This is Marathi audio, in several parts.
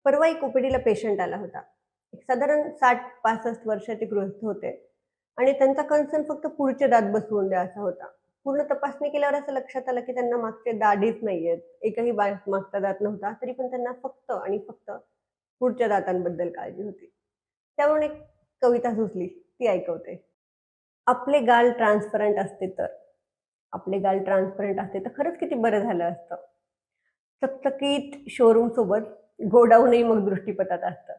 परवा एक ओपीडीला पेशंट आला होता. एक साधारण 60-65 वर्षाचे गृहस्थ होते आणि त्यांचा कन्सर्न फक्त पुढचे दात बसवून द्या असा होता. पूर्ण तपासणी केल्यावर असं लक्षात आलं की त्यांना मागचे दाढीच नाहीयेत. एकही मागचा दात नव्हता. तरी पण त्यांना फक्त आणि फक्त पुढच्या दातांबद्दल काळजी होती. त्यावरून एक कविता सुचली, ती ऐकवते. आपले गाल ट्रान्सपरंट असते तर, आपले गाल ट्रान्सपरंट असते तर खरंच किती बरं झालं असतं. चकचकीत शोरूम सोबत गोडाऊनही मग दृष्टीपथात असतं.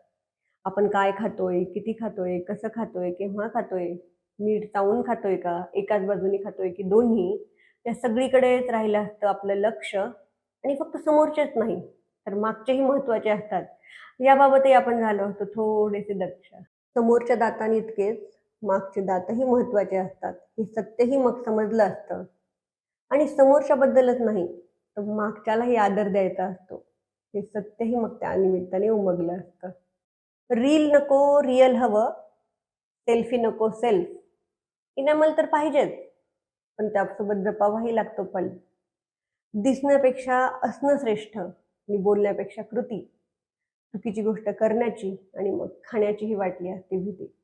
आपण काय खातोय, किती खातोय, कसं खातोय, केव्हा खातोय, नीट चावून खातोय का, एकाच बाजूने खातोय की दोन्ही, या सगळीकडेच राहिलं असतं आपलं लक्ष आणि फक्त समोरचेच नाही, तर मागचेही महत्त्वाचे असतात. याबाबतही आपण झालो होतो थोडेसे दक्ष. समोरच्या दातांइतकेच मागचे दातही महत्त्वाचे असतात. हे सत्यही मग समजलं असतं. आणि समोरच्याबद्दलच नाही, तर मागच्यालाही आदर द्यायचा असतो. हे सत्यही मग त्या निमित्ताने उमगलं असतं. रील नको, रिअल हवं. सेल्फी नको, सेल्फ. इनामल तर पाहिजेच, पण त्यासोबत जपावाही लागतो पल. दिसण्यापेक्षा असणं श्रेष्ठ आणि बोलण्यापेक्षा कृती. चुकीची गोष्ट करण्याची आणि मग खाण्याचीही वाटली असते भीती.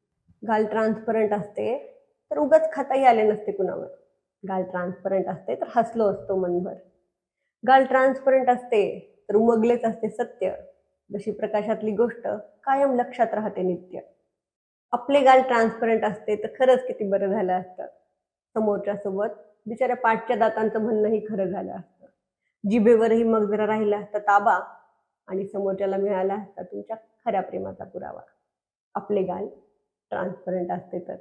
गाल ट्रान्सपरंट असते तर उगाच खाताही आले नसते कुणावर. गाल ट्रान्सपरंट असते तर हसलो असतो मनभर. गाल ट्रान्सपरंट असते तर उमगलेच असते सत्य. जशी प्रकाशातली गोष्ट कायम लक्षात राहते नित्य. आपले गाल ट्रान्सपरंट असते तर खरंच किती बरं झालं असतं. समोरच्या सोबत बिचाऱ्या पाठच्या दातांचं म्हणणंही खरं झालं असतं. जिभेवरही मग जरा राहिला असता ताबा आणि समोरच्याला मिळाला असता तुमच्या खऱ्या प्रेमाचा पुरावा. आपले गाल ट्रान्सपरंट असते तर.